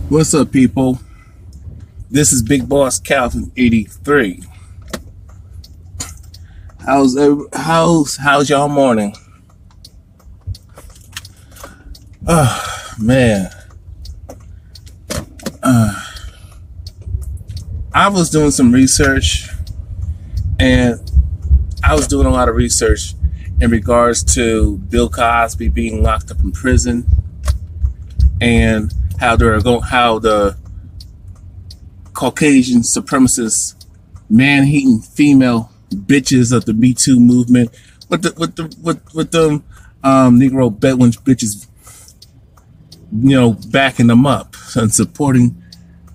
What's up, people? This is Big Boss Calvin 83. How's y'all morning? Oh man, I was doing some research, and I was doing a lot of research in regards to Bill Cosby being locked up in prison, and how the Caucasian supremacist man-hating female bitches of the Me Too movement with them Negro Bedouin bitches, backing them up and supporting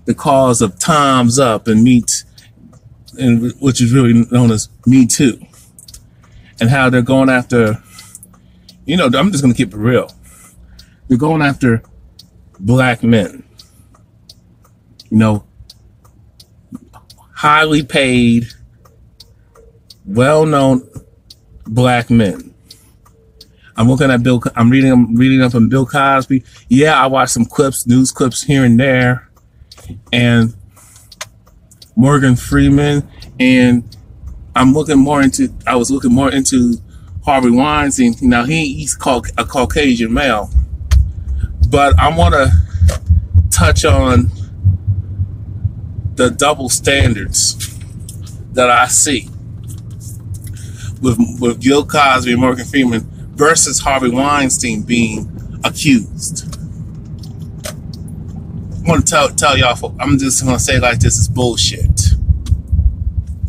the cause of Time's Up and which is really known as Me Too, and how they're going after, I'm just gonna keep it real. They're going after black men, highly paid, well-known black men. I'm looking at I'm reading up on Bill Cosby. Yeah, I watched some news clips here and there, and Morgan Freeman, and I was looking more into Harvey Weinstein. Now he's called a Caucasian male, but I want to touch on the double standards that I see with Bill Cosby and Morgan Freeman versus Harvey Weinstein being accused. I want to tell y'all, I'm just going to say it like this, is bullshit.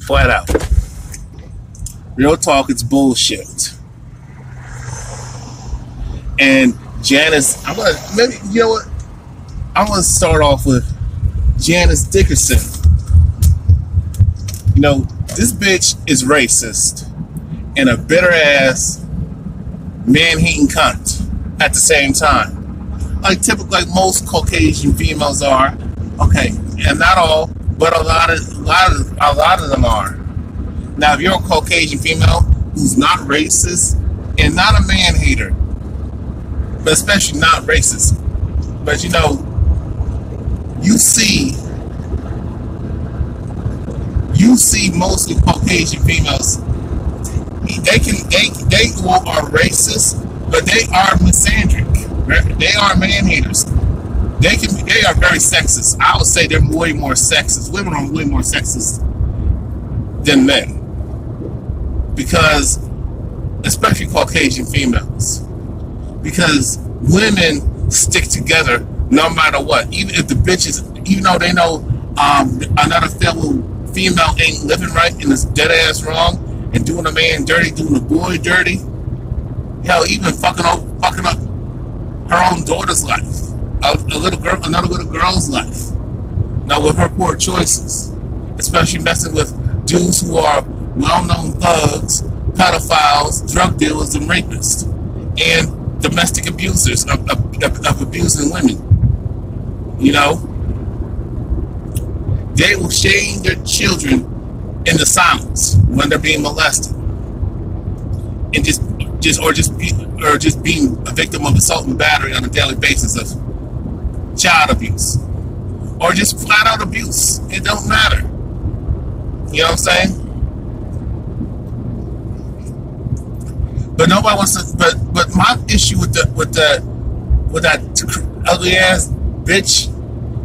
Flat out. Real talk, it's bullshit. And Janice, I'm going to start off with Janice Dickinson. This bitch is racist and a bitter ass man-hating cunt at the same time. Like most Caucasian females are. Okay, and not all, but a lot of them are. Now, if you're a Caucasian female who's not racist and not a man-hater, but especially not racist, but you see mostly Caucasian females. They are racist, but they are misandric. They are man-haters. They are very sexist. I would say they're way more sexist. Women are way more sexist than men, because, especially Caucasian females, because women stick together no matter what. Even if the bitches, they know another fellow female ain't living right and is dead ass wrong and doing a man dirty, doing a boy dirty. Hell, even fucking up her own daughter's life, another little girl's life. Now, with her poor choices, especially messing with dudes who are well-known thugs, pedophiles, drug dealers, and rapists, and domestic abusers of abusing women. They will shame their children into silence when they're being molested, and just being a victim of assault and battery on a daily basis of child abuse, or just flat out abuse. It don't matter. You know what I'm saying? But nobody wants to. But my issue with that ugly ass bitch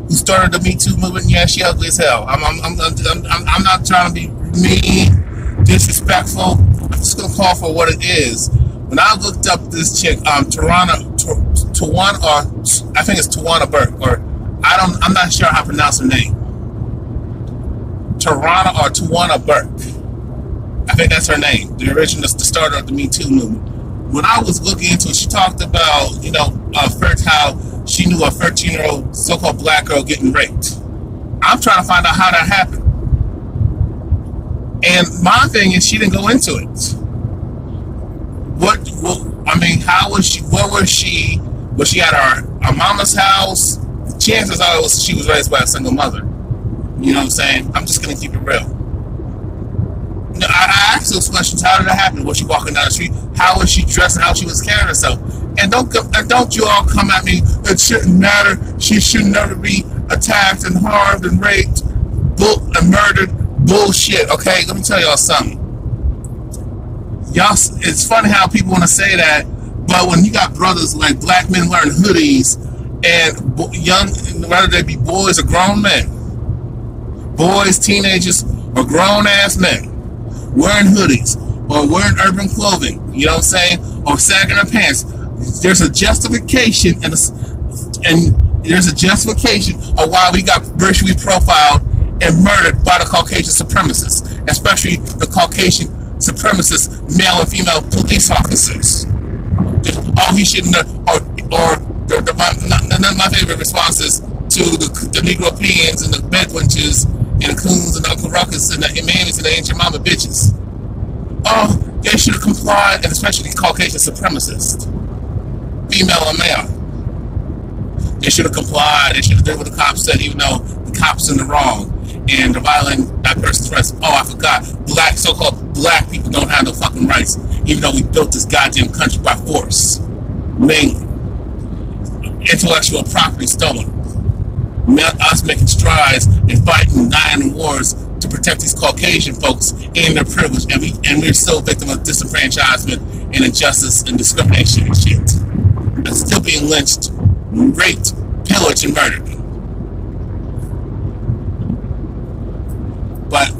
who started the Me Too movement, yeah, she ugly as hell. I'm not trying to be mean, disrespectful. I'm just gonna call for what it is. When I looked up this chick, Tawana, I think it's Tawana Burke, or I'm not sure how to pronounce her name. Tawana Burke. I think that's her name. The starter of the Me Too movement. When I was looking into it, she talked about, first how she knew a 13-year-old so-called black girl getting raped. I'm trying to find out how that happened. And my thing is, she didn't go into it. How was she? What was she? Was she at her mama's house? Chances are she was raised by a single mother. You know what I'm saying? I'm just going to keep it real. I asked those questions. How did that happen? Was she walking down the street? How was she dressed and how she was carrying herself? And don't you all come at me, it shouldn't matter, she should never be attacked and harmed and raped and murdered. Bullshit, okay? Let me tell y'all something. Y'all, it's funny how people want to say that, but when you got brothers like black men wearing hoodies and young, whether they be boys or grown men, boys, teenagers, or grown-ass men wearing hoodies or wearing urban clothing, you know what I'm saying, or sagging their pants, there's a justification and there's a justification of why we got virtually profiled and murdered by the Caucasian supremacists, especially the Caucasian supremacist male and female police officers. Oh, he shouldn't have, my favorite responses to the Negro Peons and the Bedwinches and the Coons and the Uncle Ruckus and the Mammies and the Ancient Mama bitches. Oh, they should have complied, and especially the Caucasian supremacists, female and male. They should have complied. They should have done what the cops said, even though the cops in the wrong and the violating that person's rights. Oh, I forgot. So-called black people don't have no fucking rights, even though we built this goddamn country by force. Mainly. Intellectual property stolen. Us making strides and fighting and dying in wars to protect these Caucasian folks and their privilege, and we're still victim of disenfranchisement and injustice and discrimination and shit. And still being lynched, raped, pillaged, and murdered. But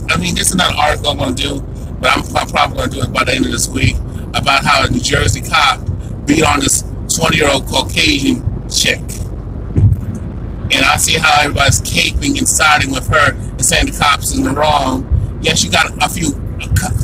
I mean, this is not an article I want to do, but I'm probably going to do it by the end of this week about how a New Jersey cop beat on this 20-year-old Caucasian chick. And I see how everybody's caping and siding with her and saying the cops in the wrong. Yes, you got a few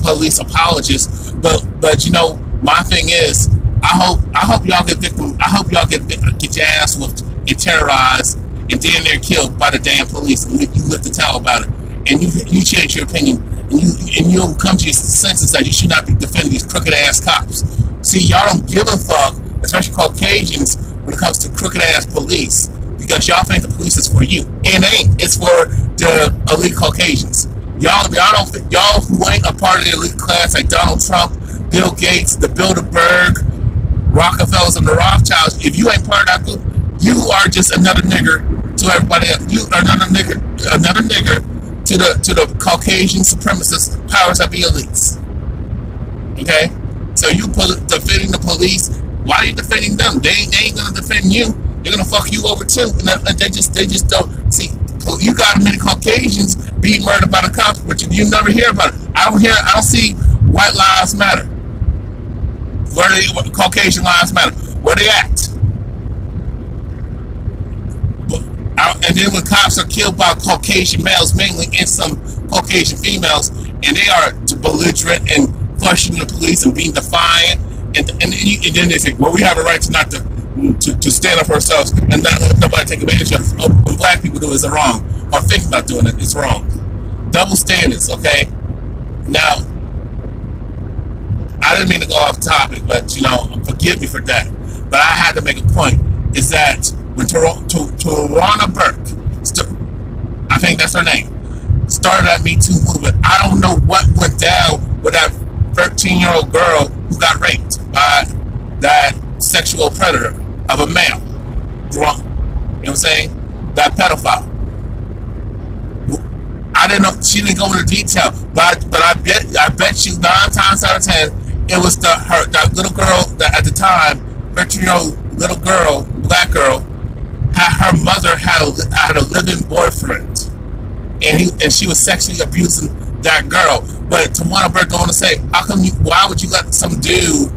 police apologists, but you know, my thing is, I hope y'all get victim. I hope y'all get your ass whooped and terrorized and damn near killed by the damn police, and you live to tell about it, and you change your opinion, and you'll come to your senses that you should not be defending these crooked ass cops. See, y'all don't give a fuck, especially Caucasians, when it comes to crooked ass police, because y'all think the police is for you. And it ain't. It's for the elite Caucasians. Y'all who ain't a part of the elite class like Donald Trump, Bill Gates, the Bilderberg, Rockefellers, and the Rothschilds. If you ain't part of that group, you are just another nigger to everybody else. You are another nigger to the Caucasian supremacist powers that be elites. Okay? So you defending the police. Why are you defending them? They ain't gonna defend you. They're gonna fuck you over too. And they just don't see. You got many Caucasians being murdered by the cops, but you never hear about it. I don't see white lives matter. Caucasian lives matter. Where they at? And then when cops are killed by Caucasian males, mainly, and some Caucasian females, and they are belligerent and questioning the police and being defiant, and then they say, well, we have a right to not to stand up for ourselves and not let nobody take advantage of us. Oh, when black people do it, it's wrong. Or think about doing it, it's wrong. Double standards, okay? Now, I didn't mean to go off topic, but, you know, forgive me for that. But I had to make a point, is that when Tarana Burke, I think that's her name, started that Me Too movement, I don't know what went down with that 13-year-old girl who got raped by that sexual predator of a male. Drunk. You know what I'm saying? That pedophile. I didn't know, she didn't go into detail, but I bet you 9 times out of 10, it was that little girl that at the time, 13-year-old little girl, black girl, her mother had a living boyfriend, and she was sexually abusing that girl. But Tawana Burke going to say, how come why would you let some dude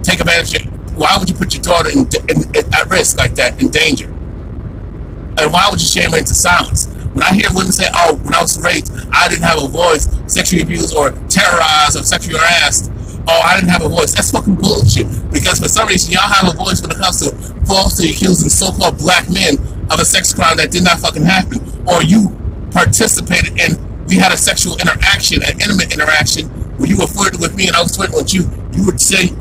take advantage of you? Why would you put your daughter at risk like that, in danger? And why would you shame her into silence? When I hear women say, oh, when I was raped, I didn't have a voice, sexually abused or terrorized or sexually harassed, oh, I didn't have a voice. That's fucking bullshit. Because for some reason, y'all have a voice when it comes to falsely accusing so-called black men of a sex crime that did not fucking happen. Or you participated in, we had a sexual interaction, an intimate interaction, where you were flirting with me and I was flirting with you. You were saying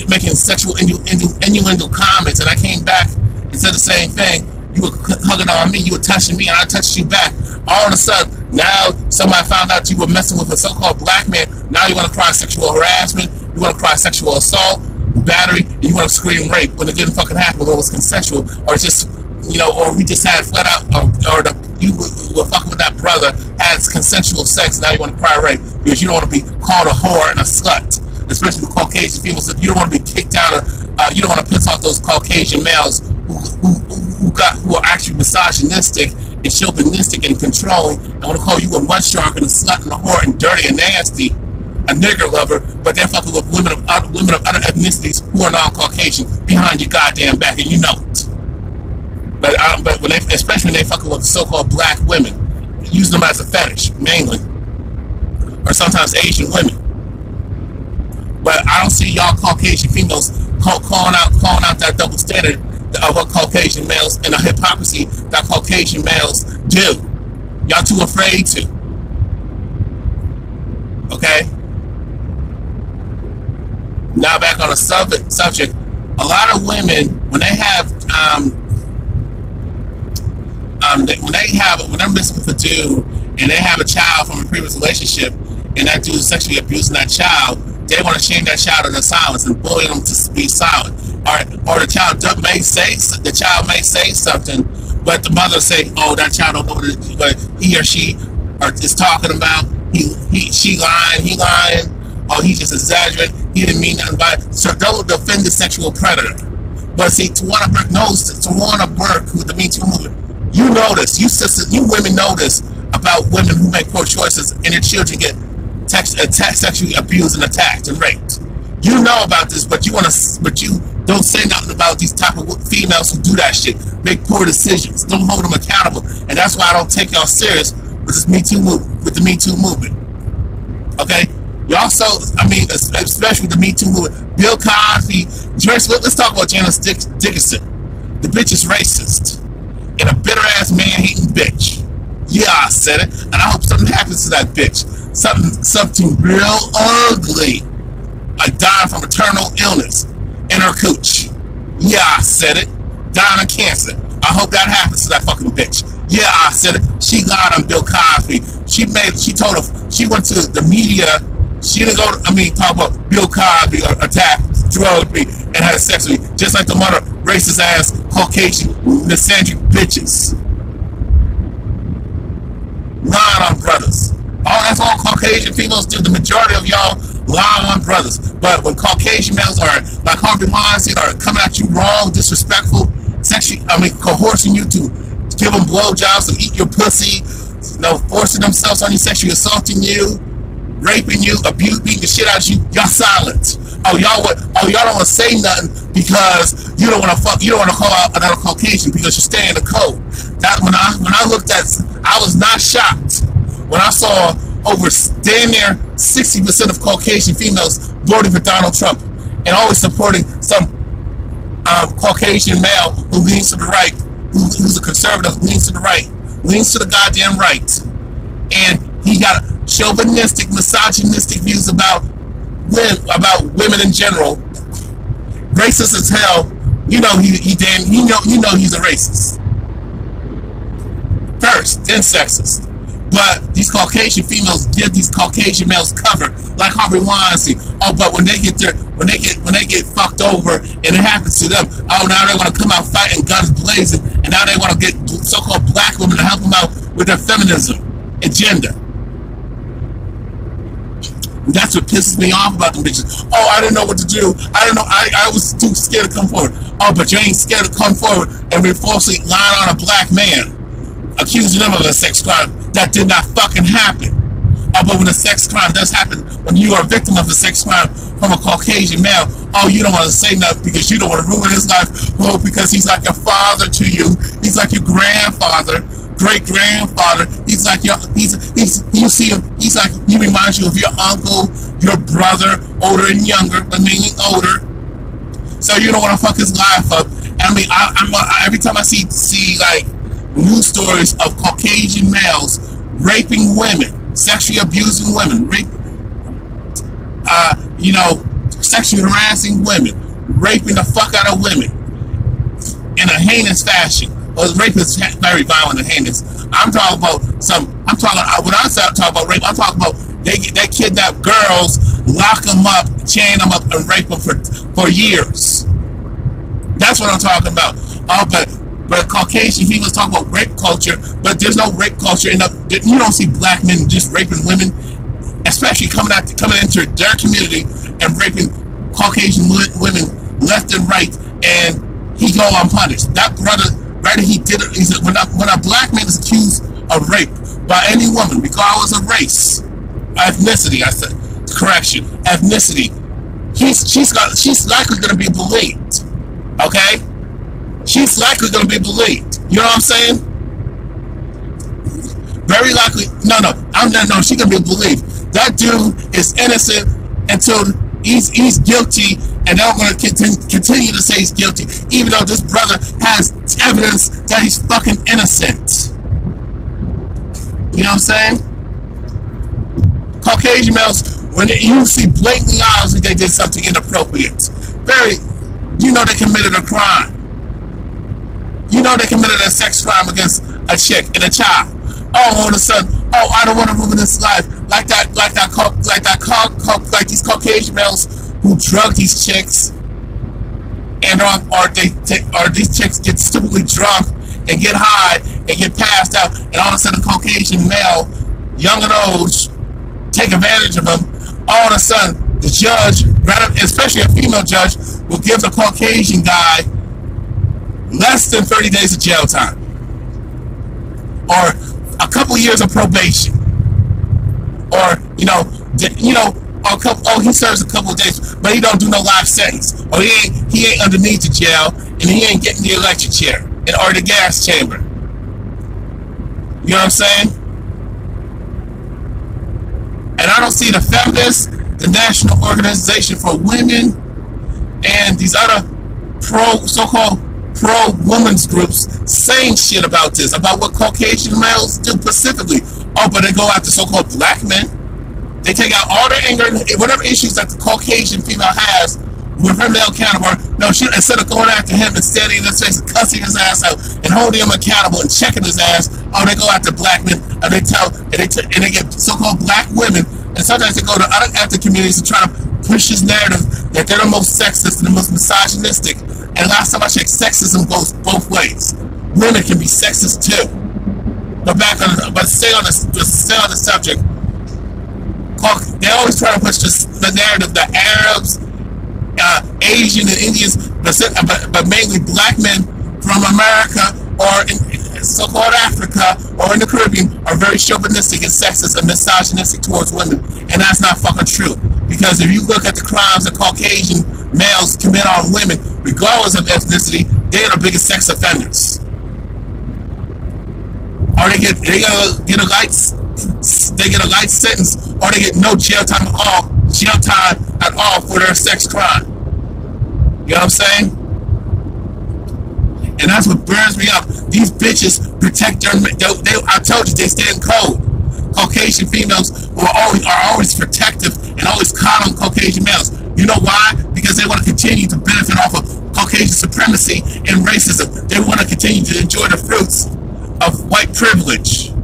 making sexual innuendo comments, and I came back and said the same thing. You were hugging on me, you were touching me, and I touched you back. All of a sudden, now Somebody found out you were messing with a so-called black man. Now you want to cry sexual harassment. You want to cry sexual assault, battery, and you want to scream rape when it didn't fucking happen, when it was consensual, or just, you know, or we just had flat out, or you were fucking with that brother, had consensual sex. Now you want to cry rape because you don't want to be called a whore and a slut, especially with Caucasian people. So you don't want to be kicked out of. You don't want to piss off those Caucasian males who are actually misogynistic and chauvinistic and controlling. I want to call you a mud shark and a slut and a whore and dirty and nasty, a nigger lover, but they're fucking with women of other ethnicities who are non-Caucasian behind your goddamn back, and you know it. But when they, especially when they fucking with so-called black women, use them as a fetish mainly, or sometimes Asian women. But I don't see y'all Caucasian females calling out that double standard of what Caucasian males and the hypocrisy that Caucasian males do. Y'all too afraid to. Okay? Now back on the subject, a lot of women, when they have when they're messing with a dude and they have a child from a previous relationship and that dude is sexually abusing that child, they want to shame that child into silence and bully them to be silent. Or the child may say something, but the mother say, "Oh, that child don't know what he or she is talking about. She lying, he lying. Oh, he just exaggerated. He didn't mean nothing by it." So they'll defend the sexual predator. But see, Tawana Burke with the Me Too movement, you know this. You sisters, you women know this about women who make poor choices and their children get sexually abused and attacked and raped. You know about this, but you don't say nothing about these type of females who do that shit, make poor decisions, don't hold them accountable, and that's why I don't take y'all serious with this Me Too movement, with the Me Too movement. Okay, y'all especially with the Me Too movement, Bill Cosby. Let's talk about Janice Dickinson. The bitch is racist and a bitter ass man-hating bitch. Yeah, I said it, and I hope something happens to that bitch. Something real ugly, like dying from eternal illness in her cooch. Yeah, I said it. Dying of cancer. I hope that happens to that fucking bitch. Yeah, I said it. She lied on Bill Cosby. She told her, she went to the media. She didn't talk about Bill Cosby or attacked, drugged me, and had sex with me. Just like the mother racist ass Caucasian misandric bitches. Lying on brothers. That's all Caucasian females do. The majority of y'all lie on brothers. But when Caucasian males are like Harvey Weinstein are coming at you wrong, disrespectful, coercing you to give them blowjobs, to eat your pussy, forcing themselves on you, sexually assaulting you, raping you, beating the shit out of you, y'all silent. Y'all don't want to say nothing because you don't want to call out another Caucasian because you stay in the code. That when I looked at, I was not shocked when I saw over damn near 60% of Caucasian females voting for Donald Trump and always supporting some Caucasian male who leans to the right, who's a conservative, leans to the right, leans to the goddamn right, and he got chauvinistic, misogynistic views about women in general, racist as hell. You know he's a racist first, then sexist. But these Caucasian females give these Caucasian males cover, like Harvey Weinstein. But when they get fucked over and it happens to them, now they want to come out fighting, guns blazing, and now they want to get so-called black women to help them out with their feminism and gender. That's what pisses me off about them bitches. I didn't know what to do. I was too scared to come forward. But you ain't scared to come forward and be falsely lying on a black man, accusing them of a sex crime that did not fucking happen. But when a sex crime does happen, when you are a victim of a sex crime from a Caucasian male, you don't want to say nothing because you don't want to ruin his life. Because he's like your father to you. He's like your grandfather, great-grandfather. He's like you see him, he's like, he reminds you of your uncle, your brother, older and younger, but meaning older. So you don't want to fuck his life up. Every time I see like news stories of Caucasian males raping women, sexually abusing women, sexually harassing women, raping the fuck out of women in a heinous fashion. Well, rape is very violent and heinous. I'm talking about when I start talking about rape, I'm talking about they kidnap girls, lock them up, chain them up, and rape them for years. That's what I'm talking about. But Caucasian females talk about rape culture, but there's no rape culture. You don't see black men just raping women, especially coming into their community and raping Caucasian women left and right, and he go unpunished. That brother, right? He did it. He said, when a black man is accused of rape by any woman, regardless of race, ethnicity, I said, correction, ethnicity, she's likely going to be believed. Okay, she's likely going to be believed. You know what I'm saying? Very likely. No, she's going to be believed. That dude is innocent until he's guilty, and they're going to continue to say he's guilty, even though this brother has evidence that he's fucking innocent. You know what I'm saying? Caucasian males, when you see blatantly obviously they did something inappropriate, you know they committed a crime. You know they committed a sex crime against a chick and a child. Oh, all of a sudden, I don't want to ruin this life. Like these Caucasian males who drug these chicks, and or these chicks get stupidly drunk and get high and get passed out, and all of a sudden, a Caucasian male, young and old, take advantage of them. All of a sudden, the judge, especially a female judge, will give the Caucasian guy less than 30 days of jail time, or a couple years of probation, or he serves a couple of days, but he don't do no life sentence, or he ain't underneath the jail, and he ain't getting the electric chair or the gas chamber. You know what I'm saying? And I don't see the feminists, the National Organization for Women, and these other so-called pro-women's groups saying shit about this, about what Caucasian males do specifically. Oh, but they go after so-called black men. They take out all their anger, whatever issues that the Caucasian female has with her male counterpart. No, instead of going after him and standing in his face and cussing his ass out and holding him accountable and checking his ass, they go after black men, and they get so-called black women, and sometimes they go to other ethnic communities and try to push this narrative that they're the most sexist and the most misogynistic. And last time I checked, sexism goes both ways. Women can be sexist too. But stay on the subject. They always try to push the narrative that Arabs, Asian, and Indians, but mainly black men from America or in so-called Africa or in the Caribbean are very chauvinistic and sexist and misogynistic towards women. And that's not fucking true. Because if you look at the crimes that Caucasian males commit on women, regardless of ethnicity, they are the biggest sex offenders. Or they get a light sentence, or they get no jail time at all for their sex crime. You know what I'm saying? And that's what burns me up. These bitches protect their. I told you they stay in code. Caucasian females are always protective and always coddle Caucasian males. You know why? Because they want to continue to benefit off of Caucasian supremacy and racism. They want to continue to enjoy the fruits of white privilege. You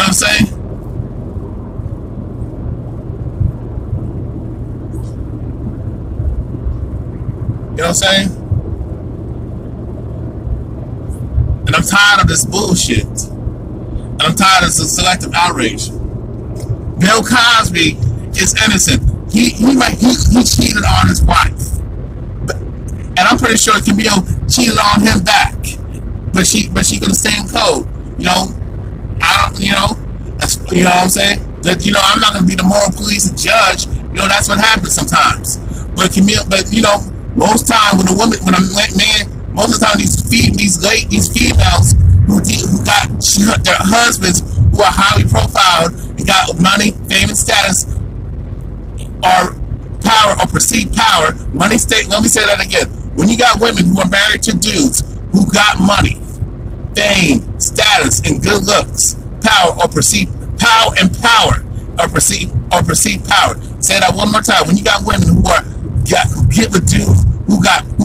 know what I'm saying? You know what I'm saying? And I'm tired of this bullshit. And I'm tired of this selective outrage. Bill Cosby is innocent. He cheated on his wife. And I'm pretty sure Camille cheated on him back. But she gonna stay in code. You know what I'm saying? That, I'm not gonna be the moral police and judge. That's what happens sometimes. But Camille, most time when a man, most of the time these females who got their husbands who are highly profiled and got money, fame, and status, or power or perceived power, money, state. Let me say that again. When you got women who are married to dudes who got money, fame, status, and good looks, power or perceived power, and power or perceived power. Say that one more time. When you got women who get with dudes who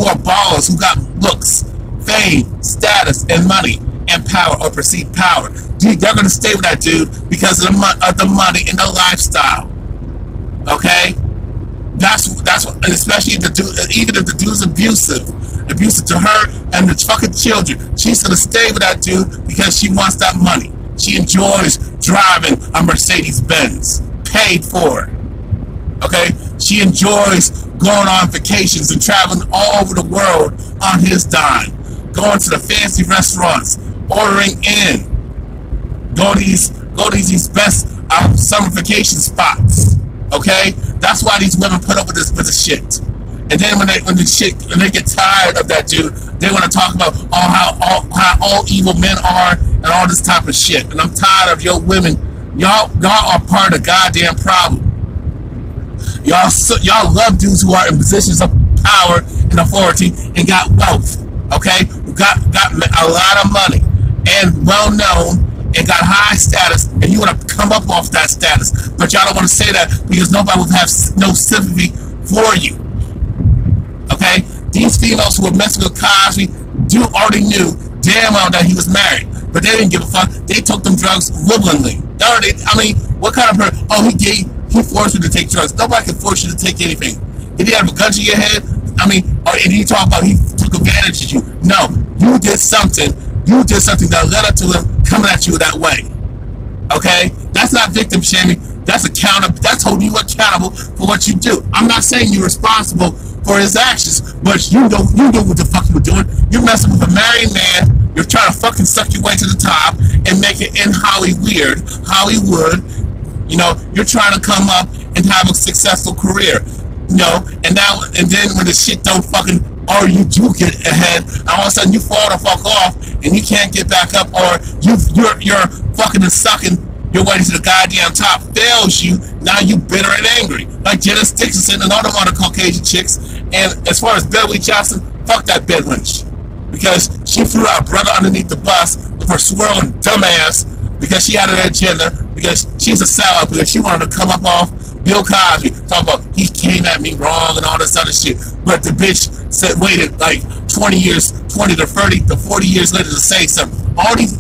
are ballers, who got looks, fame, status, and money, and power or perceived power. They're going to stay with that dude because of the money and the lifestyle. Okay? That's what, and especially if the dude, even if the dude's abusive to her and the fucking children, she's going to stay with that dude because she wants that money. She enjoys driving a Mercedes Benz, paid for. Okay? She enjoys going on vacations and traveling all over the world on his dime, going to the fancy restaurants, ordering in, go to these best summer vacation spots. Okay, that's why these women put up with this shit. And then when they get tired of that dude, they want to talk about how all evil men are and all this type of shit. And I'm tired of your women. Y'all are part of the goddamn problem. Y'all love dudes who are in positions of power and authority and got wealth. Okay, who got a lot of money and well known and got high status, and you want to come up off that status, but y'all don't want to say that because nobody will have no sympathy for you. Okay, these females who were messing with Cosby already knew damn well that he was married, but they didn't give a fuck. They took them drugs willingly. I mean, what kind of person? Oh, he forced you to take drugs. Nobody can force you to take anything. Did he have a gun to your head? I mean, and he talk about he took advantage of you. No, you did something. You did something that led up to him coming at you that way. Okay? That's not victim shaming. That's holding you accountable for what you do. I'm not saying you're responsible for his actions, but you know what the fuck you were doing. You're messing with a married man. You're trying to fucking suck your way to the top and make it in Hollywood. You know, you're trying to come up and have a successful career. You know, and then when the shit don't fucking, or you do get ahead, and all of a sudden you fall the fuck off and you can't get back up, or you're fucking and sucking your way to the goddamn top, fails you. Now you bitter and angry, like Janice Dickinson and all them other Caucasian chicks. And as far as Beverly Johnson, fuck that bed wench, because she threw our brother underneath the bus with her swirling dumbass because she had an agenda, because she's a sellout, because she wanted to come up off Bill Cosby, talk about he came at me wrong and all this other shit. But the bitch waited like 20 to 30 to 40 years later to say something. All these,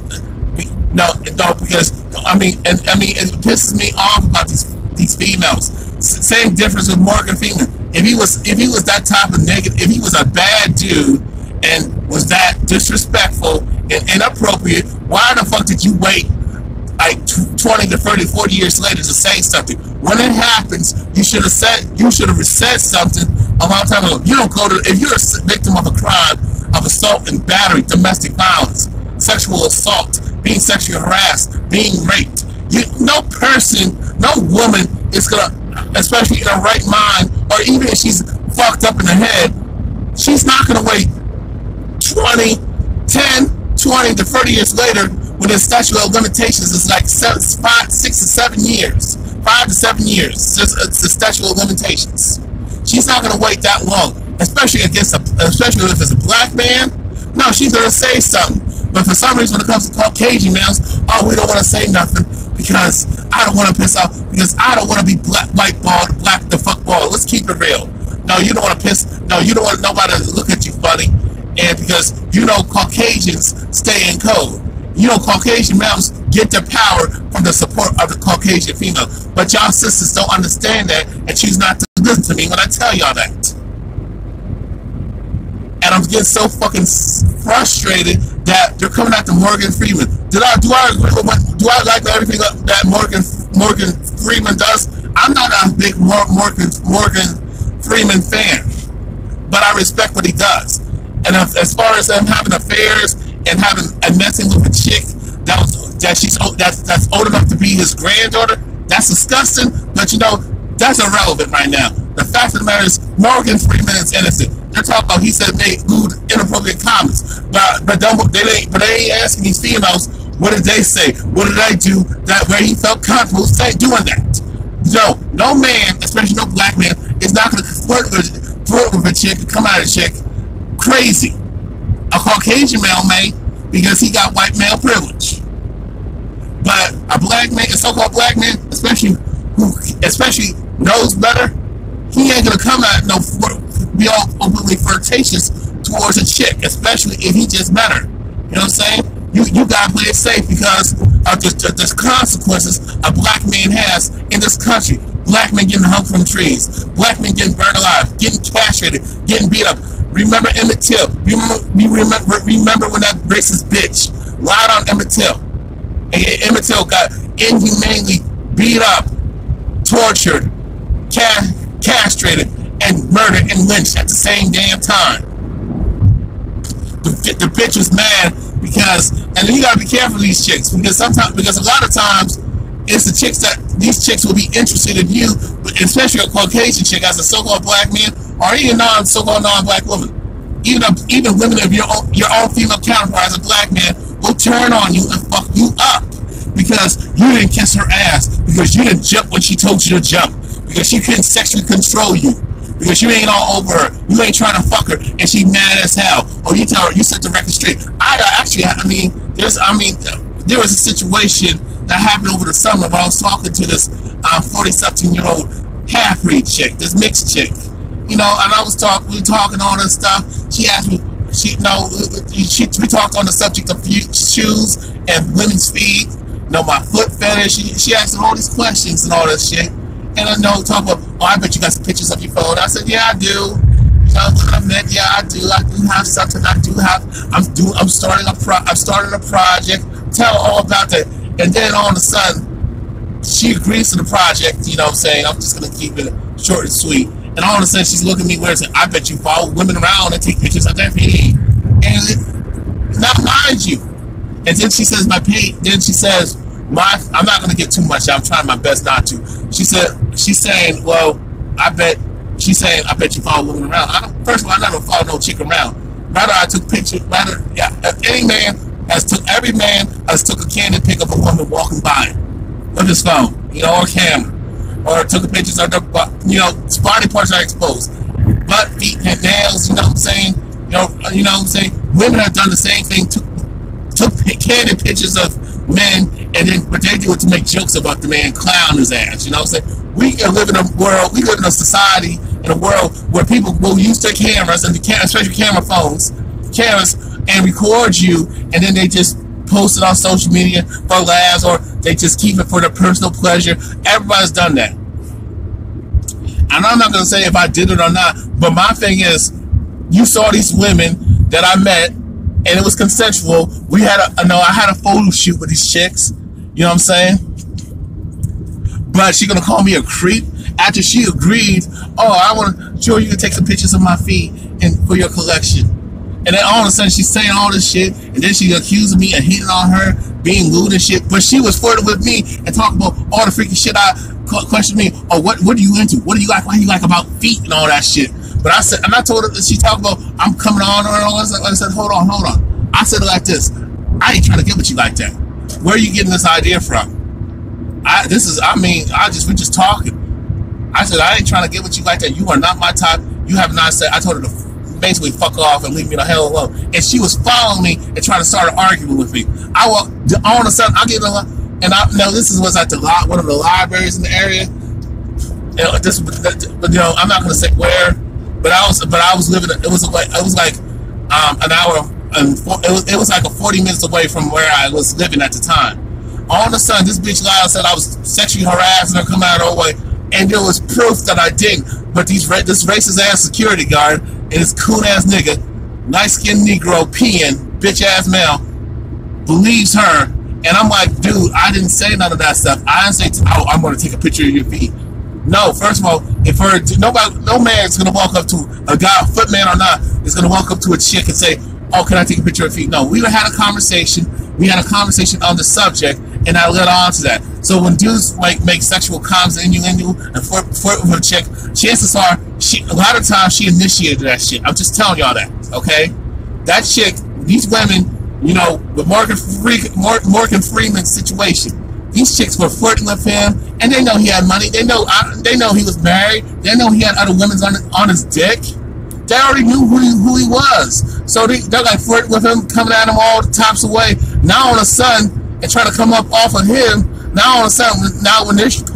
no, because it pisses me off about these females. Same difference with Morgan Freeman. If he was that type of negative, if he was a bad dude and was that disrespectful and inappropriate, why the fuck did you wait like 20 to 30, 40 years later to say something? When it happens, you should have said something a long time ago. You don't go to, if you're a victim of a crime of assault and battery, domestic violence, sexual assault, being sexually harassed, being raped, no person, no woman is gonna, especially in her right mind, or even if she's fucked up in the head, she's not gonna wait 10, 20 to 30 years later when the statute of limitations is like 5 to 7 years. 5 to 7 years. It's the statute of limitations. She's not going to wait that long, especially if it's a black man. No, she's going to say something. But for some reason, when it comes to Caucasian males, oh, we don't want to say nothing because I don't want to piss off, because I don't want to be white-balled, black the fuck ball. Let's keep it real. No, you don't want to piss. No, you don't want nobody to look at you funny. And because you know Caucasians stay in code. You know, Caucasian males get their power from the support of the Caucasian female. But y'all sisters don't understand that and choose not to listen to me when I tell y'all that. And I'm getting so fucking frustrated that they're coming after Morgan Freeman. Do I like everything that Morgan Freeman does? I'm not a big Morgan Freeman fan, but I respect what he does. And as far as him having affairs and messing with a chick that's old enough to be his granddaughter, that's disgusting. But you know, that's irrelevant right now. The fact of the matter is, Morgan Freeman is innocent. They're talking about he said made lewd, inappropriate comments, but they ain't asking these females what did they say, what did they do that where he felt comfortable doing that. No man, especially no black man, is not going to flirt with a chick and come at a chick crazy. A Caucasian male may, because he got white male privilege. But a black man, a so-called black man, especially knows better, he ain't gonna come out be all openly flirtatious towards a chick, especially if he just met her. You know what I'm saying? You gotta play it safe because of the consequences a black man has in this country. Black men getting hung from trees, black men getting burned alive, getting castrated, getting beat up. Remember Emmett Till? Remember when that racist bitch lied on Emmett Till? And Emmett Till got inhumanely beat up, tortured, castrated, and murdered and lynched at the same damn time. The bitch was mad because, and then you gotta be careful of these chicks because a lot of times it's the chicks that these chicks will be interested in you, especially a Caucasian chick as a so-called black man or even so-called non-black woman. Even women of your own female counterpart as a black man will turn on you and fuck you up because you didn't kiss her ass, because you didn't jump when she told you to jump, because she couldn't sexually control you, because you ain't all over her, you ain't trying to fuck her, and she mad as hell. Or you tell her you set the record straight. There was a situation that happened over the summer when I was talking to this 40-something-year-old half-breed chick, this mixed chick, and we were talking all this stuff. She asked me, we talked on the subject of shoes and women's feet, my foot fetish. She asked all these questions and all this shit. And I talk about, I bet you got some pictures of your phone. I said, yeah, I do. Yeah, I do. I do have something. I'm starting a project. Tell her all about that. And then all of a sudden, she agrees to the project. You know what I'm saying? I'm just gonna keep it short and sweet. And all of a sudden, she's looking at me weird and saying, I bet you follow women around and take pictures of their feet. And now, mind you. And then she says, I'm not gonna get too much. I'm trying my best not to. She's saying, I bet you follow women around. First of all, I never follow no chick around. Rather, I took pictures. Every man has took a candid pic of a woman walking by him with his phone, or camera, or took a pictures of their, body parts are exposed, butt, feet, and nails. You know what I'm saying? You know what I'm saying? Women have done the same thing. Took candid pictures of men, but they do it to make jokes about the man, clown his ass. You know what I'm saying? We live in a society, in a world where people will use their cameras, and especially camera phones, and record you, and then they just post it on social media for laughs, or they just keep it for their personal pleasure. Everybody's done that. And I'm not going to say if I did it or not, but my thing is, you saw these women that I met, and it was consensual. I had a photo shoot with these chicks. You know what I'm saying? But she's gonna call me a creep after she agreed. Oh, I want to show you to take some pictures of my feet and for your collection. And then all of a sudden she's saying all this shit, and then she accused me of hitting on her, being lewd and shit. But she was flirting with me and talking about all the freaking shit. I questioned me. Oh, what are you into? What do you like? What do you like about feet and all that shit? But I said, and I told her, she talked about, I'm coming on her, and all this. I said, hold on. I said it like this. I ain't trying to get with you like that. Where are you getting this idea from? We're just talking. I said, I ain't trying to get with you like that. You are not my type. You have not said, I told her to basically fuck off and leave me the hell alone. And she was following me and trying to start an argument with me. All of a sudden, I get a, and this was at one of the libraries in the area. I'm not going to say where, but I was living. It was like an hour, and it was like a 40 minutes away from where I was living at the time. All of a sudden, this bitch lied and said I was sexually harassing her coming out of the way, and there was proof that I didn't. But this racist ass security guard and this coon ass nigga, light skinned Negro, peeing bitch ass male, believes her. And I'm like, dude, I didn't say none of that stuff. I didn't say, I'm going to take a picture of your feet. No, first of all, no man's gonna walk up to a guy, footman or not, is gonna walk up to a chick and say, "Oh, can I take a picture of your feet?" No, we had a conversation. We had a conversation on the subject, and I led on to that. So when dudes make sexual comments and innuendo and flirt with a chick, chances are, a lot of times she initiated that shit. I'm just telling y'all that, okay? That chick, these women, with Morgan Freeman's situation. These chicks were flirting with him, and they know he had money. They know he was married. They know he had other women on his dick. They already knew who he was. So they're like flirting with him, coming at him all the types of way. Now all of a sudden, and trying to come up off of him. Now all of a sudden,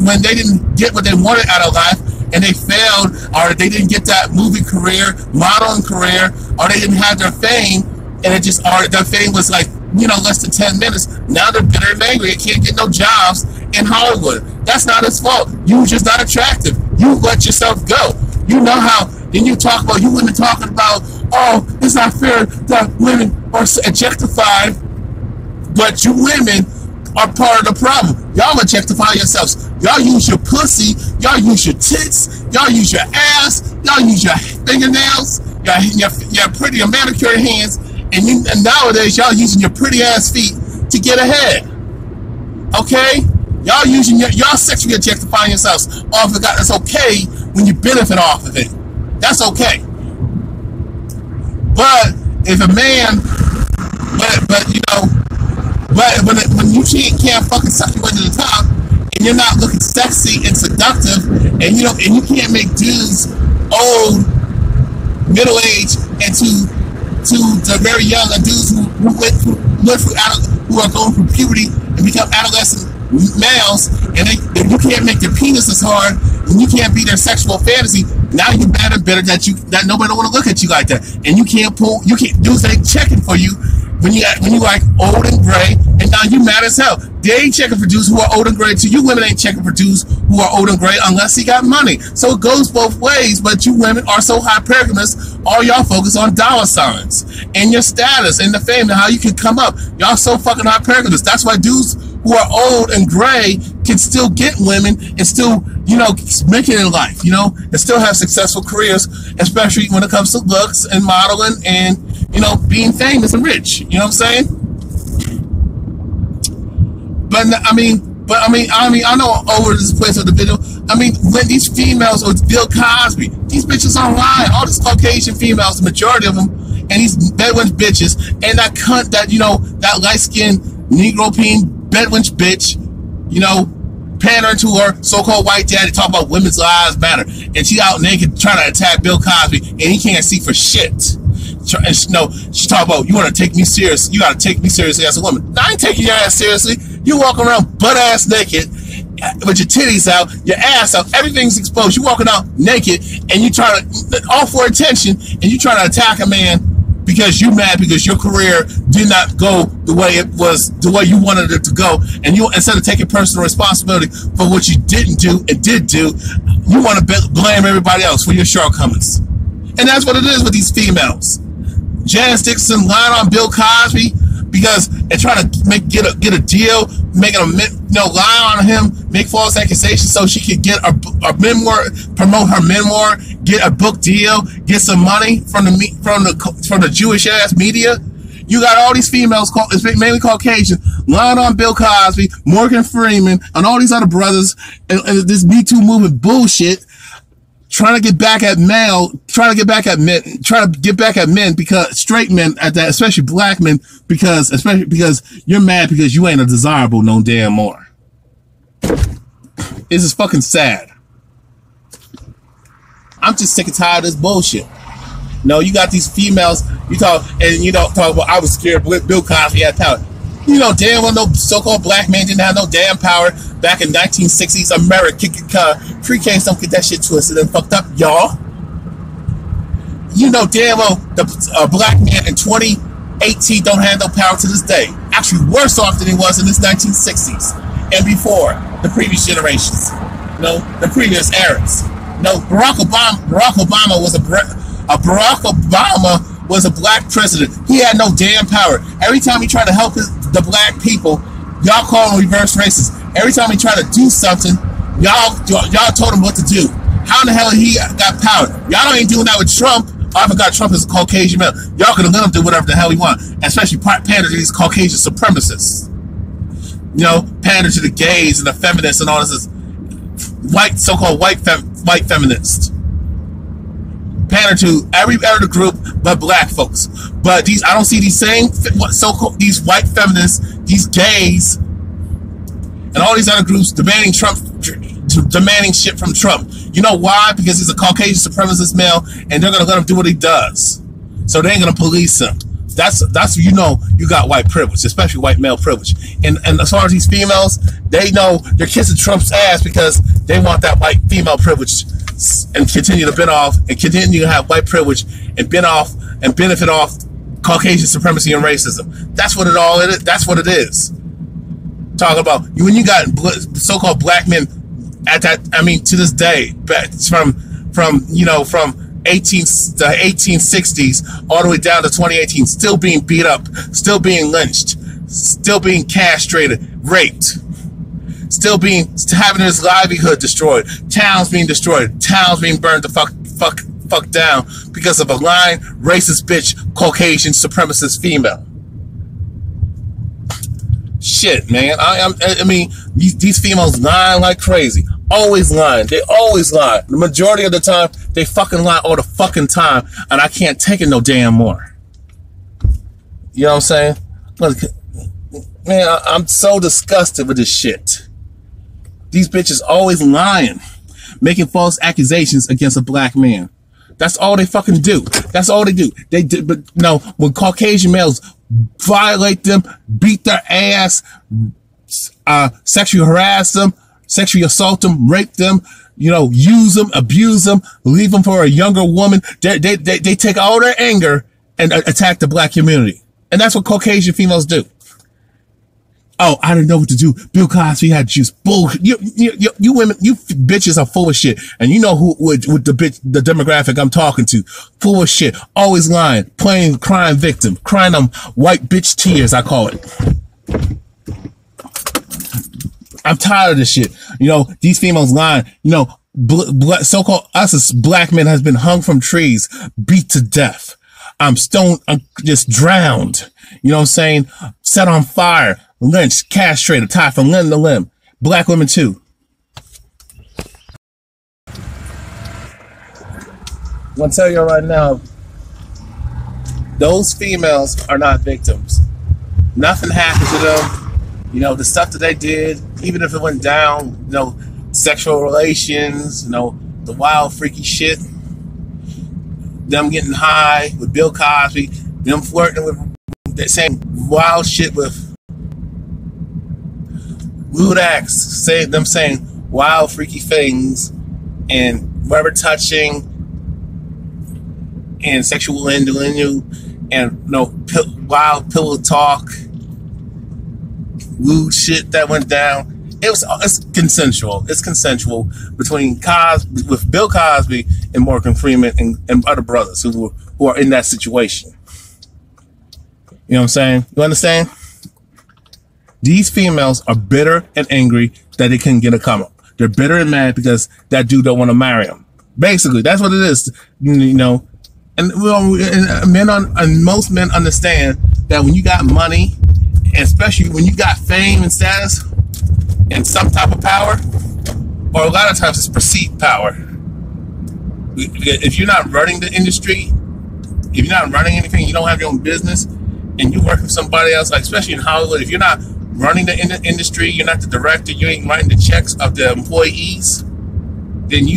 when they didn't get what they wanted out of life, and they failed, or they didn't get that movie career, modeling career, or they didn't have their fame, and their fame was like less than 10 minutes. Now they're bitter and angry. They can't get no jobs in Hollywood. That's not his fault. You just not attractive. You let yourself go. You know how, then you talk about, you women talking about, oh, it's not fair that women are objectified, but you women are part of the problem. Y'all objectify yourselves. Y'all use your pussy. Y'all use your tits. Y'all use your ass. Y'all use your fingernails. Your pretty and manicured hands. And nowadays, y'all using your pretty ass feet to get ahead. Okay? Y'all using y'all sexually objectifying yourselves off of that. That's okay when you benefit off of it. That's okay. But if a man, when you can't fucking suck your way to the top, and you're not looking sexy and seductive, and you can't make dudes old, middle age, and to the very young, dudes who are going through puberty and become adolescent males, and you can't make their penises hard, and you can't be their sexual fantasy. Now you're bad and bitter that nobody don't want to look at you like that, and dudes ain't checking for you when you like old and gray, and now you mad as hell. They ain't checking for dudes who are old and gray too. You women ain't checking for dudes who are old and gray unless he got money. So it goes both ways, but you women are so hypergamous, all y'all focus on dollar signs and your status and the fame and how you can come up. Y'all so fucking hypergamous. That's why dudes who are old and gray can still get women and still, make it in life, and still have successful careers, especially when it comes to looks and modeling and, being famous and rich. You know what I'm saying? But I know over this place of the video. When these females, or Bill Cosby, these bitches online, all these Caucasian females, the majority of them, and these bedwench bitches, and that cunt that light-skinned Negro peen bedwench bitch, pandering to her so-called white daddy, talk about women's lives matter, and she out naked trying to attack Bill Cosby, and he can't see for shit. And she talk about, you want to take me serious, you got to take me seriously as a woman. No, I ain't taking your ass seriously. You walk around butt-ass naked with your titties out, your ass out, everything's exposed. You walking out naked, and you try to, all for attention, and you trying to attack a man because you mad because your career did not go the way it was, the way you wanted it to go, and you, instead of taking personal responsibility for what you didn't do and did do, you want to blame everybody else for your shortcomings. And that's what it is with these females. Janice Dickinson lying on Bill Cosby because and trying to get a deal, making lie on him, make false accusations so she could get a memoir, promote her memoir, get a book deal, get some money from the Jewish ass media. You got all these females, mainly Caucasian, lying on Bill Cosby, Morgan Freeman, and all these other brothers, and this Me Too movement bullshit. Trying to get back at men, because straight men at that, especially black men, because you're mad because you ain't a desirable no damn more. This is fucking sad. I'm just sick and tired of this bullshit. No, you got these females, you talk about I was scared Bill Cosby had power. You know damn well no so-called black man didn't have no damn power back in 1960s America. Pre-K's don't get that shit twisted and fucked up, y'all. You know damn well the black man in 2018 don't have no power to this day. Actually worse off than he was in this 1960s and before the previous generations. The previous eras. Barack Obama was a black president. He had no damn power. Every time he tried to help the black people, y'all call him reverse racist. Every time he tried to do something, y'all told him what to do. How in the hell he got power? Y'all ain't doing that with Trump. I forgot Trump is a Caucasian male. Y'all could have let him do whatever the hell he want, especially pander to these Caucasian supremacists. Pander to the gays and the feminists and all this white so-called white feminists. Pander to every other group but black folks. But I don't see these same so-called these white feminists, these gays, and all these other groups demanding shit from Trump. You know why? Because he's a Caucasian supremacist male, and they're gonna let him do what he does. So they ain't gonna police him. That's you got white privilege, especially white male privilege. And as far as these females, they know they're kissing Trump's ass because they want that white female privilege and continue to bend off and continue to have white privilege and bend off and benefit off Caucasian supremacy and racism. That's what it all is. That's what it is. Talk about when you got so-called black men at that. I mean, to this day, from 1860s all the way down to 2018, still being beat up, still being lynched, still being castrated, raped, still having his livelihood destroyed, towns being destroyed, towns being burned the fuck down because of a lying, racist bitch, Caucasian supremacist female. Shit, man. I mean, these females lying like crazy. Always lying. They always lie. The majority of the time, they fucking lie all the fucking time, and I can't take it no damn more. You know what I'm saying? Man, I'm so disgusted with this shit. These bitches always lying, making false accusations against a black man. That's all they fucking do. That's all they do. But no, when Caucasian males violate them, beat their ass, sexually harass them, sexually assault them, rape them, use them, abuse them, leave them for a younger woman, they take all their anger and attack the black community. And that's what Caucasian females do. Oh, I didn't know what to do. Bill Cosby had juice. Bull. You women, you bitches are full of shit. And you know who with the demographic I'm talking to. Full of shit. Always lying. Playing crime victim. Crying them white bitch tears, I call it. I'm tired of this shit. These females lying. So-called us as black men has been hung from trees, beat to death. I'm stoned. I'm just drowned. You know what I'm saying? Set on fire. Lynched, castrated, tied from limb to limb. Black women too. I'm gonna tell you right now, those females are not victims. Nothing happened to them. The stuff that they did, even if it went down, sexual relations, the wild freaky shit, them getting high with Bill Cosby, them flirting with, they're saying wild shit with lewd acts, them saying wild, freaky things, and rubber touching, and sexual innuendo, and wild pillow talk, lewd shit that went down. It's consensual. It's consensual between with Bill Cosby and Morgan Freeman and other brothers who are in that situation. You know what I'm saying? You understand? These females are bitter and angry that they couldn't get a come up. They're bitter and mad because that dude don't want to marry them. Basically, that's what it is. And most men understand that when you got money, and especially when you got fame and status and some type of power, or a lot of times it's perceived power. If you're not running the industry, if you're not running anything, you don't have your own business, and you work with somebody else, like especially in Hollywood, if you're not running the industry, you're not the director, you ain't writing the checks of the employees, then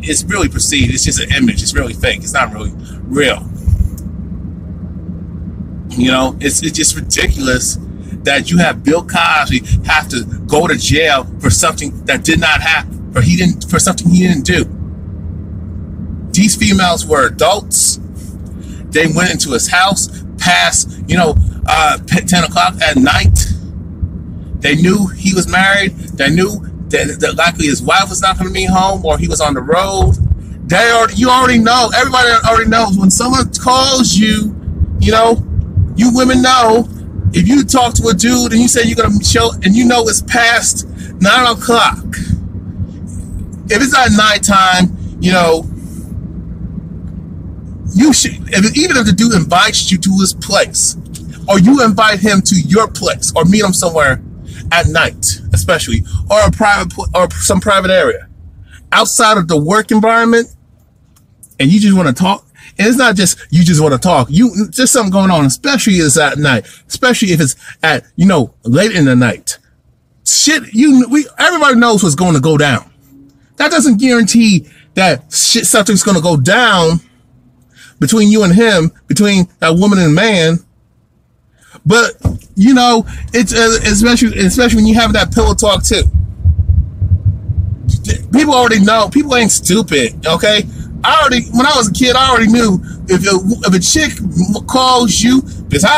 it's really perceived. It's just an image. It's really fake. It's not really real. It's just ridiculous that you have Bill Cosby have to go to jail for something that did not happen, for something he didn't do. These females were adults. They went into his house past, 10 o'clock at night. They knew he was married. They knew that likely his wife was not going to be home, or he was on the road. You already know. Everybody already knows when someone calls you. You women know if you talk to a dude and you say you're going to show, and it's past 9 o'clock. If it's at nighttime, you should. Even if the dude invites you to his place, or you invite him to your place, or meet him somewhere at night, especially, or some private area outside of the work environment, and you just want to talk. And it's not just you just want to talk. There's something going on, especially if it's at night, especially if it's at late in the night. Shit, everybody knows what's going to go down. That doesn't guarantee that something's going to go down between you and him, between that woman and man. But it's especially when you have that pillow talk too. People already know. People ain't stupid. Okay, when I was a kid, I already knew if a chick calls you, because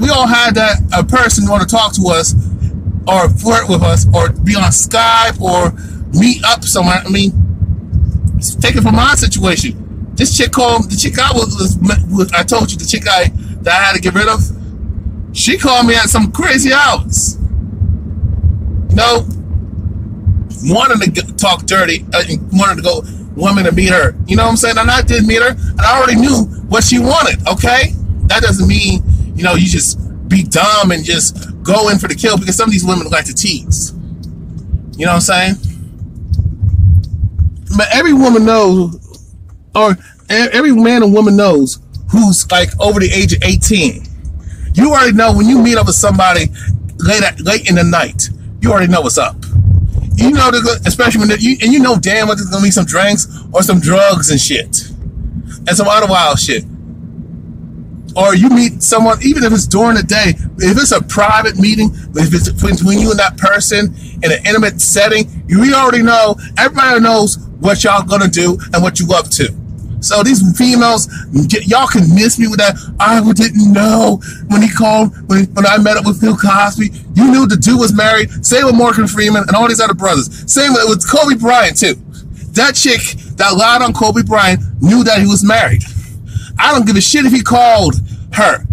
we all had that a person want to talk to us or flirt with us or be on Skype or meet up somewhere. I mean, take it from my situation. This chick called, the chick I told you, the chick that I had to get rid of, she called me at some crazy hours. You know, wanting to talk dirty, wanted to go, woman to meet her. You know what I'm saying? And I did meet her, and I already knew what she wanted, okay? That doesn't mean, you know, you just be dumb and just go in for the kill, because some of these women like to tease. You know what I'm saying? But every woman knows, or every man and woman knows who's like over the age of 18. You already know when you meet up with somebody late in the night, you already know what's up. You know, especially when you know damn well there's gonna be some drinks or some drugs and shit, and some other wild shit. Or you meet someone, even if it's during the day, if it's a private meeting, if it's between you and that person in an intimate setting, you already know. Everybody knows what y'all gonna do and what you up to. So these females, y'all can miss me with that. I didn't know when he called, when I met up with Bill Cosby. You knew the dude was married. Same with Morgan Freeman and all these other brothers. Same with Kobe Bryant too. That chick that lied on Kobe Bryant knew that he was married. I don't give a shit if he called her.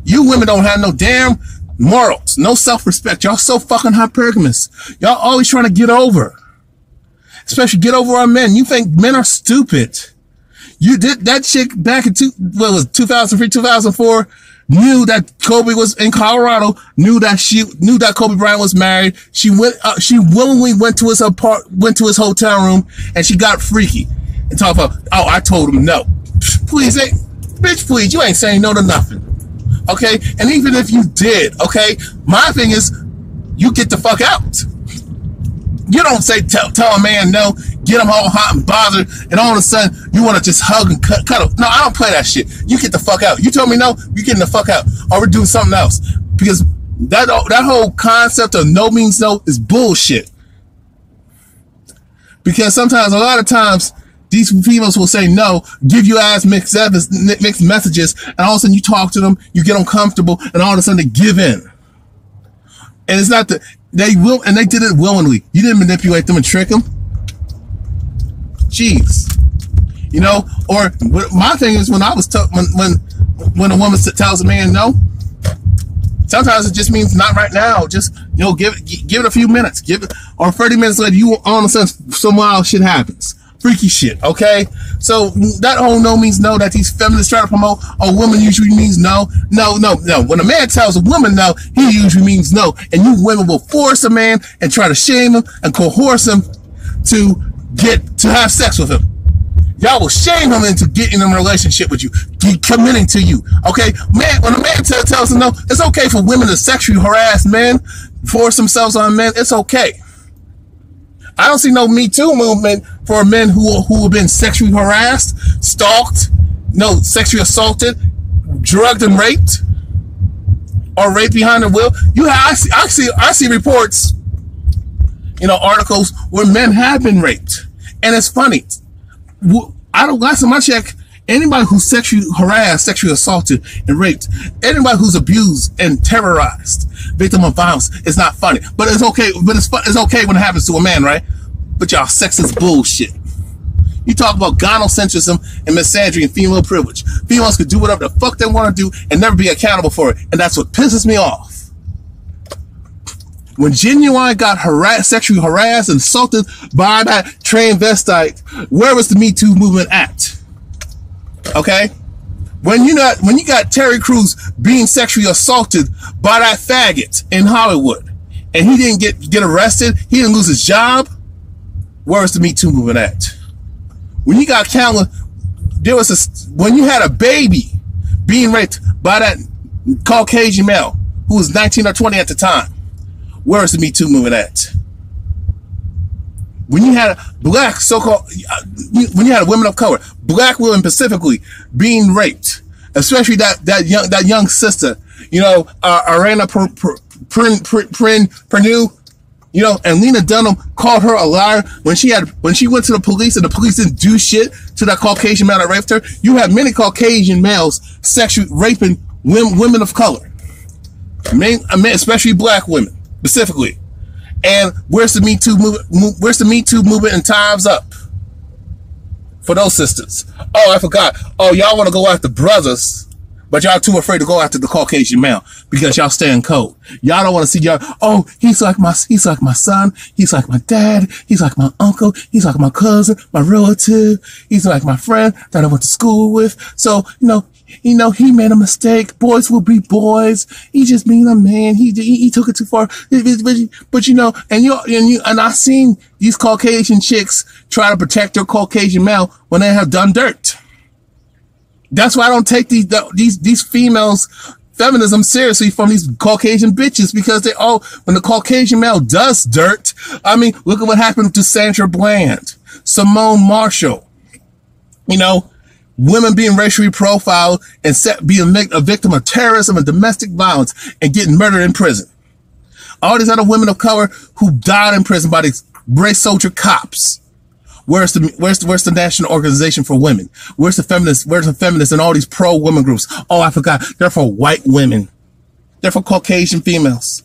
You women don't have no damn morals, no self-respect. Y'all so fucking hypergamous. Y'all always trying to get over. Especially get over our men. You think men are stupid. You did that chick back in 2003, 2004, knew that Kobe was in Colorado, knew that Kobe Bryant was married. She willingly went to his hotel room, and she got freaky and talked about, oh, I told him no. Please, bitch, please, you ain't saying no to nothing. Okay? And even if you did, okay, my thing is, you get the fuck out. You don't say tell a man no, get him all hot and bothered, and all of a sudden you want to just hug and cuddle. No, I don't play that shit. You get the fuck out. You told me no, you getting the fuck out, or we're doing something else. Because that whole concept of no means no is bullshit. Because sometimes, a lot of times, these females will say no, give you ass mixed messages, and all of a sudden you talk to them, you get them comfortable, and all of a sudden they give in. And it's not they will, and they did it willingly. You didn't manipulate them and trick them. Jeez. You know, or my thing is when I was when a woman tells a man no, sometimes it just means not right now. Just, you know, give it a few minutes. Give it, or 30 minutes later, you all of a sudden some wild shit happens. Freaky shit, okay? So that whole no means no that these feminists try to promote, a woman usually means no. No. When a man tells a woman no, he usually means no. And you women will force a man and try to shame him and coerce him to have sex with him. Y'all will shame him into getting in a relationship with you, committing to you, okay? Man, when a man tells him no, it's okay for women to sexually harass men, force themselves on men. It's okay. I don't see no Me Too movement for men who have been sexually harassed, stalked, no, sexually assaulted, drugged and raped, or raped behind their will. I see reports, you know, articles where men have been raped, and it's funny. Last time I check, anybody who's sexually harassed, sexually assaulted, and raped, anybody who's abused and terrorized, victim of violence, it's not funny. But it's okay. But it's okay when it happens to a man, right? But y'all sexist bullshit. You talk about gynocentrism and misandry and female privilege. Females could do whatever the fuck they want to do and never be accountable for it, and that's what pisses me off. When Genuine got sexually harassed and assaulted by that transvestite, where was the Me Too movement at? Okay? When you got Terry Crews being sexually assaulted by that faggot in Hollywood, and he didn't get arrested, he didn't lose his job, where's the Me Too movement at? When you got when you had a baby being raped by that Caucasian male who was 19 or 20 at the time, where's the Me Too movement at? When you had black when you had women of color, black women specifically, being raped, especially that young sister, you know, Arena Pernue, You know, and Lena Dunham called her a liar when she went to the police and the police didn't do shit to that Caucasian man that raped her. You have many Caucasian males sexually raping women of color, especially black women specifically. And where's the Me Too movement? Where's the Me Too movement and Time's Up for those sisters? Oh, I forgot. Oh, y'all want to go after brothers, but y'all too afraid to go after the Caucasian male because y'all stay in code. Y'all don't want to see y'all. Oh, he's like my son. He's like my dad. He's like my uncle. He's like my cousin, my relative. He's like my friend that I went to school with. So, you know, he made a mistake. Boys will be boys. He just being a man. He took it too far. But you know, and I've seen these Caucasian chicks try to protect their Caucasian male when they have done dirt. That's why I don't take these females feminism seriously from these Caucasian bitches, because when the Caucasian male does dirt, I mean, look at what happened to Sandra Bland, Simone Marshall, you know, women being racially profiled and being a victim of terrorism and domestic violence and getting murdered in prison. All these other women of color who died in prison by these race soldier cops. Where's the National Organization for Women? Where's the feminists? Where's the feminists and all these pro-women groups? Oh, I forgot. They're for white women. They're for Caucasian females.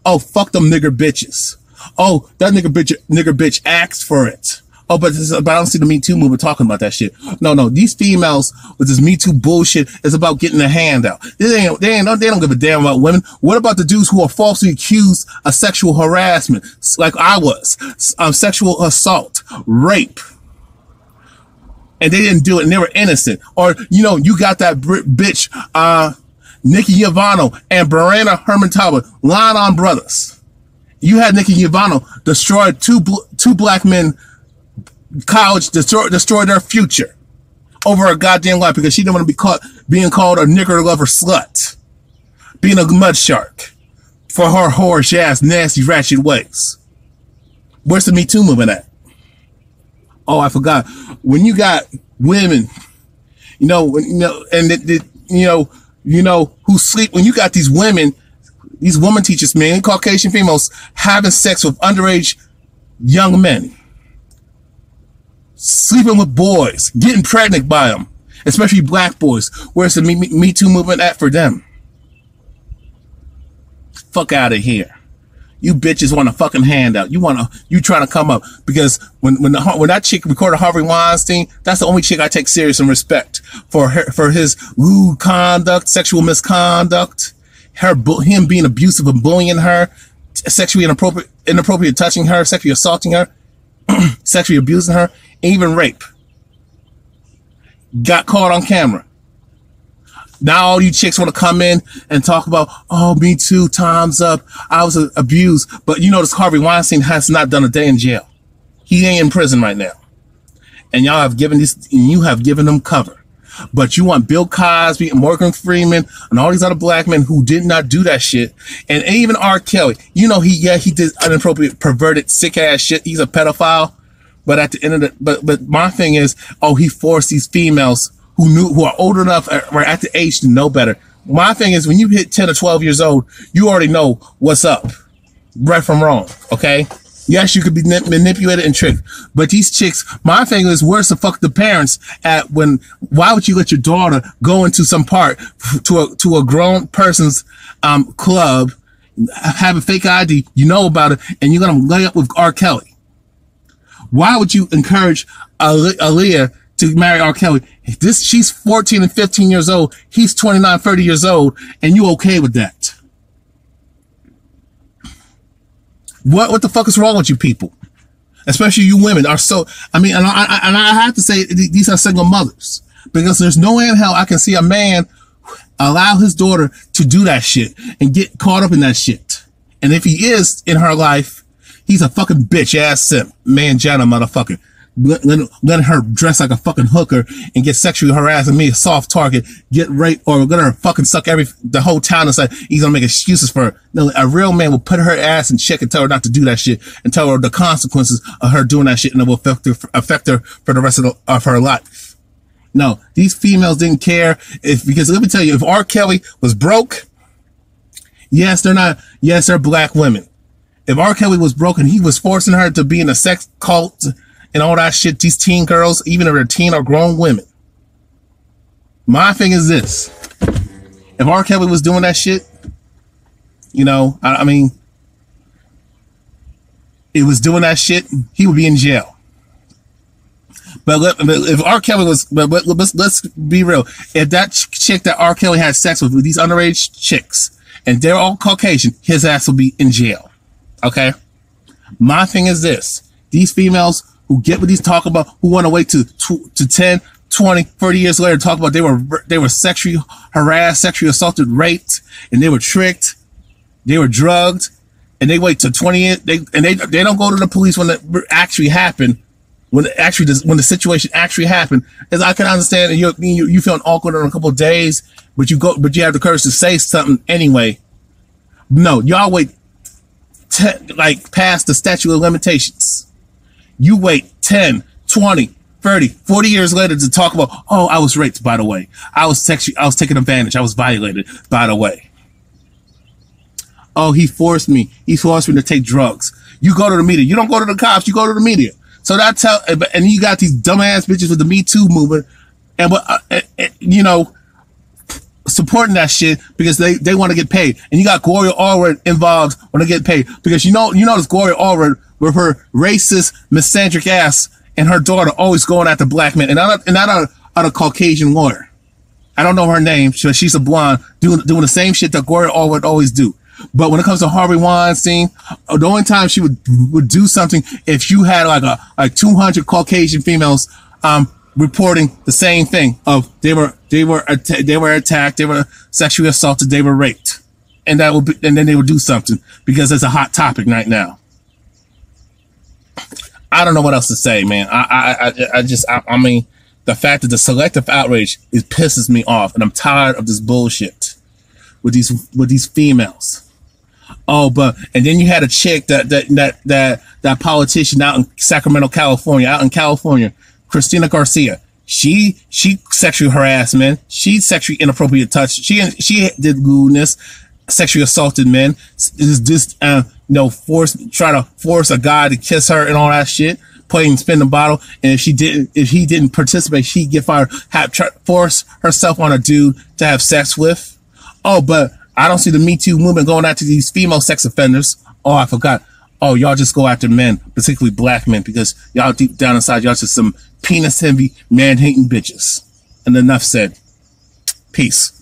Oh, fuck them nigger bitches. Oh, that nigger bitch asked for it. Oh, but I don't see the Me Too movement talking about that shit. No, these females with this Me Too bullshit is about getting a handout. They don't give a damn about women. What about the dudes who are falsely accused of sexual harassment, like I was, sexual assault, rape, and they didn't do it and they were innocent? Or, you know, you got that bitch, Nikki Giovanni and Brianna Herman-Talbot, lying on brothers. You had Nikki Giovanni destroy two black men college, destroy their future over a goddamn life because she didn't want to be caught being called a nigger lover slut, being a mud shark for her whorish ass, nasty, ratchet ways. Where's the Me Too movement at? Oh, I forgot. When you got women, who sleep, when you got these women teachers, man, Caucasian females having sex with underage young men, sleeping with boys, getting pregnant by them, especially black boys. Where's the Me Too movement at for them? Fuck out of here. You bitches want a fucking handout. You trying to come up because when that chick recorded Harvey Weinstein, that's the only chick I take serious and respect for his lewd conduct, sexual misconduct, him being abusive and bullying her, sexually inappropriate touching her, sexually assaulting her, sexually abusing her, even rape. Got caught on camera. Now all you chicks want to come in and talk about, oh, Me Too, time's up, I was abused. But you notice Harvey Weinstein has not done a day in jail. He ain't in prison right now. And you have given them cover. But you want Bill Cosby and Morgan Freeman and all these other black men who did not do that shit. And even R. Kelly, he did inappropriate, perverted, sick ass shit. He's a pedophile. But at the end of but my thing is, he forced these females who are old enough or at the age to know better. My thing is, when you hit 10 or 12 years old, you already know what's up, right from wrong. Okay. Yes, you could be manipulated and tricked, but these chicks, my thing is, where's the fuck the parents at why would you let your daughter go into some park to a grown person's, club, have a fake ID, you know about it, and you're going to lay up with R. Kelly? Why would you encourage Aaliyah to marry R. Kelly? She's 14 and 15 years old. He's 29, 30 years old, and you okay with that? What the fuck is wrong with you people? Especially you women are so, and I have to say, these are single mothers, because there's no way in hell I can see a man allow his daughter to do that shit and get caught up in that shit. And if he is in her life, he's a fucking bitch ass simp, mangina motherfucker. Letting her dress like a fucking hooker and get sexually harassed and me a soft target, get raped, or let her fucking suck the whole town and say he's gonna make excuses for her. No, a real man will put her ass in check and tell her not to do that shit and tell her the consequences of her doing that shit, and it will affect her for the rest of her life. No, these females didn't care because let me tell you, if R. Kelly was broke, yes, they're black women. If R. Kelly was broken, he was forcing her to be in a sex cult and all that shit. These teen girls, even if they're teen or grown women. My thing is this. If R. Kelly was doing that shit, you know, I mean, it was doing that shit, he would be in jail. But if R. Kelly was, but let's be real. If that chick that R. Kelly had sex with these underage chicks, and they're all Caucasian, his ass will be in jail. Okay? My thing is this. These females who get what these talk about, who want to wait to 10, 20, 30 years later to talk about they were sexually harassed, sexually assaulted, raped, and they were tricked, they were drugged, and they wait till 20 years, they don't go to the police when it actually happened. When the situation actually happened, as I can understand, you feeling awkward in a couple of days, but you have the courage to say something anyway. No, y'all wait like past the statute of limitations. You wait 10, 20, 30, 40 years later to talk about, oh, I was raped, by the way. I was taken advantage. I was violated, by the way. Oh, he forced me. He forced me to take drugs. You go to the media. You don't go to the cops. You go to the media. So and you got these dumbass bitches with the Me Too movement, and you know, supporting that shit because they want to get paid. And you got Gloria Allred involved when they get paid because you know this Gloria Allred with her racist, misandric ass and her daughter always going after black men, and not a Caucasian lawyer. I don't know her name, so she's a blonde doing the same shit that Gloria Allred always do. But when it comes to Harvey Weinstein, the only time she would do something if you had like 200 Caucasian females reporting the same thing of they were attacked, they were sexually assaulted, they were raped, and then they would do something because it's a hot topic right now. I don't know what else to say, man. I mean, the fact that the selective outrage pisses me off, and I'm tired of this bullshit with these females. Oh, and then you had a chick that politician out in Sacramento, California, Christina Garcia. She sexually harassed men. She sexually inappropriate touch. She did lewdness, sexually assaulted men. Try to force a guy to kiss her and all that shit. Play and spin the bottle. And if he didn't participate, she'd get fired. Force herself on a dude to have sex with. Oh, but I don't see the Me Too movement going after these female sex offenders. Oh, I forgot. Oh, y'all just go after men, particularly black men, because y'all deep down inside, y'all just some penis-heavy, man-hating bitches. And enough said. Peace.